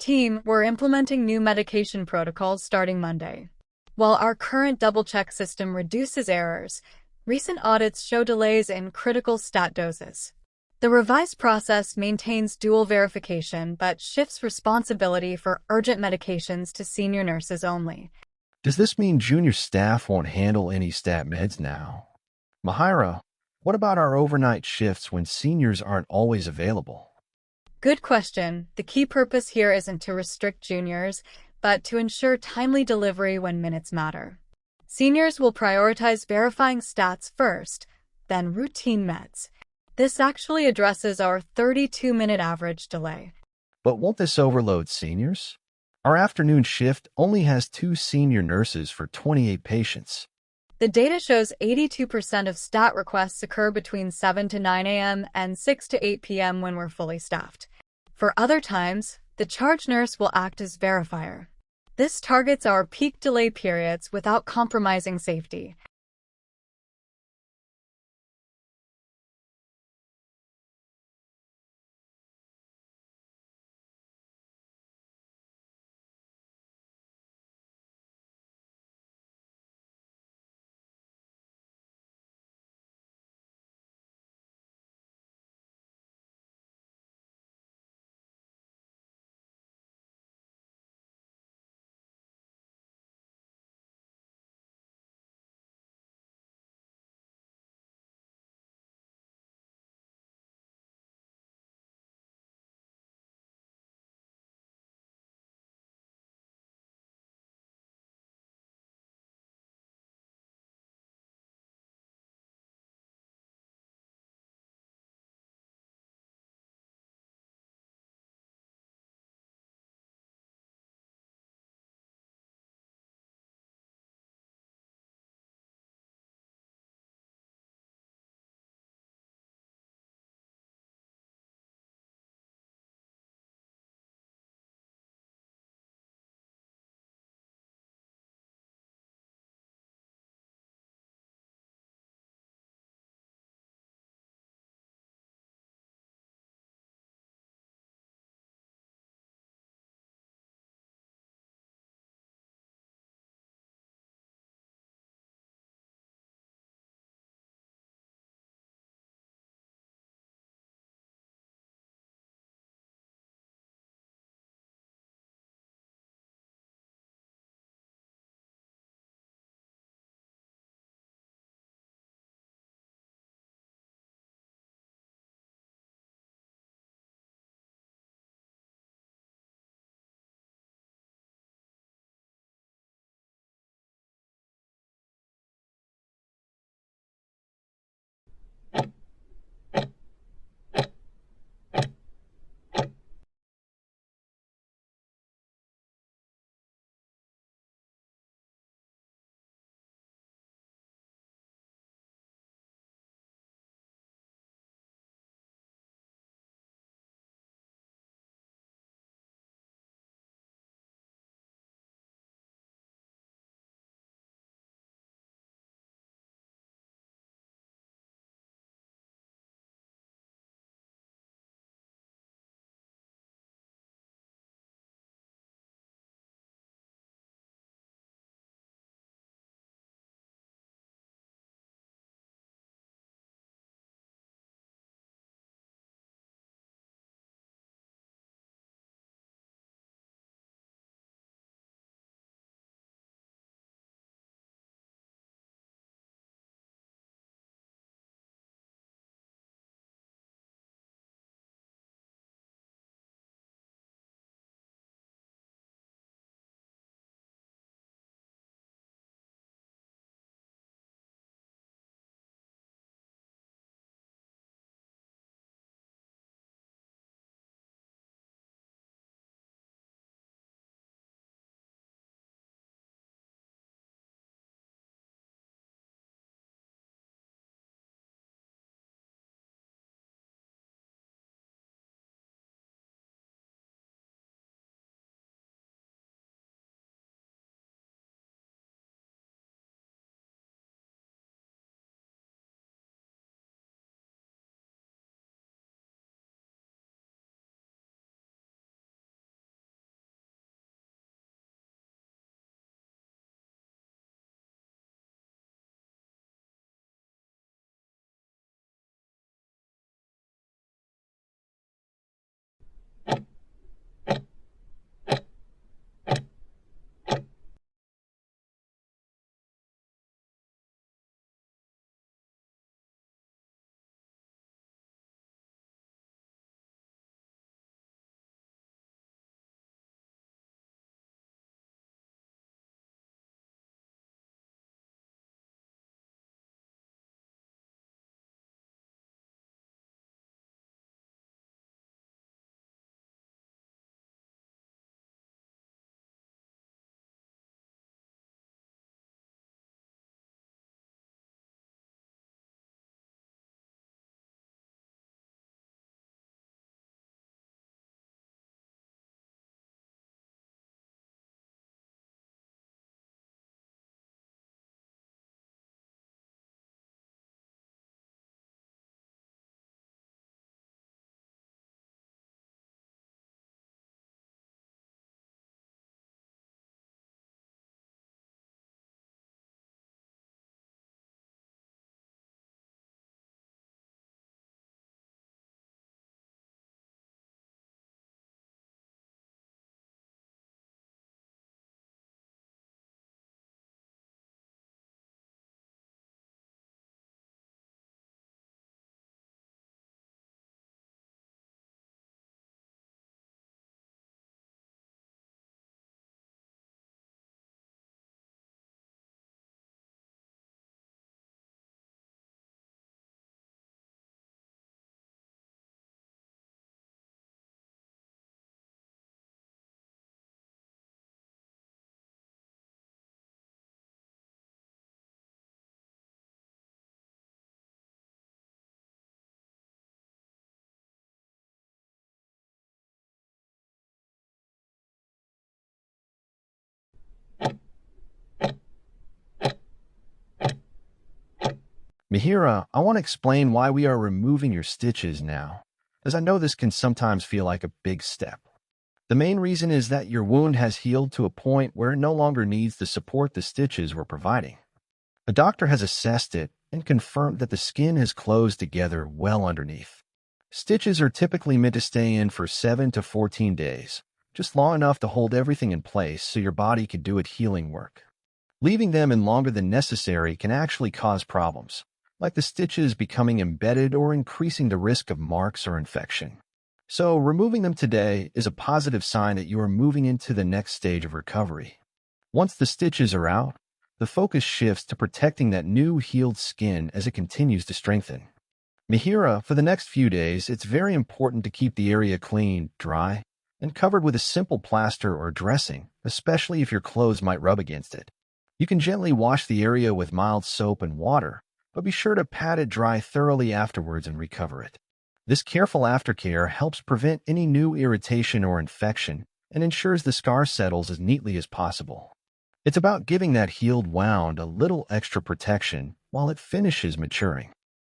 Team, we're implementing new medication protocols starting Monday. While our current double-check system reduces errors, recent audits show delays in critical stat doses. The revised process maintains dual verification but shifts responsibility for urgent medications to senior nurses only. Does this mean junior staff won't handle any stat meds now? Mahira, what about our overnight shifts when seniors aren't always available? Good question. The key purpose here isn't to restrict juniors, but to ensure timely delivery when minutes matter. Seniors will prioritize verifying stats first, then routine meds. This actually addresses our 32-minute average delay. But won't this overload seniors? Our afternoon shift only has 2 senior nurses for 28 patients. The data shows 82% of stat requests occur between 7 to 9 a.m. and 6 to 8 p.m. when we're fully staffed. For other times, the charge nurse will act as verifier. This targets our peak delay periods without compromising safety. Mihira, I want to explain why we are removing your stitches now, as I know this can sometimes feel like a big step. The main reason is that your wound has healed to a point where it no longer needs the support the stitches were providing. A doctor has assessed it and confirmed that the skin has closed together well underneath. Stitches are typically meant to stay in for 7 to 14 days, just long enough to hold everything in place so your body can do its healing work. Leaving them in longer than necessary can actually cause problems, like the stitches becoming embedded or increasing the risk of marks or infection. So, removing them today is a positive sign that you are moving into the next stage of recovery. Once the stitches are out, the focus shifts to protecting that new healed skin as it continues to strengthen. Mihira, for the next few days, it's very important to keep the area clean, dry, and covered with a simple plaster or dressing, especially if your clothes might rub against it. You can gently wash the area with mild soap and water, but be sure to pat it dry thoroughly afterwards and recover it. This careful aftercare helps prevent any new irritation or infection and ensures the scar settles as neatly as possible. It's about giving that healed wound a little extra protection while it finishes maturing.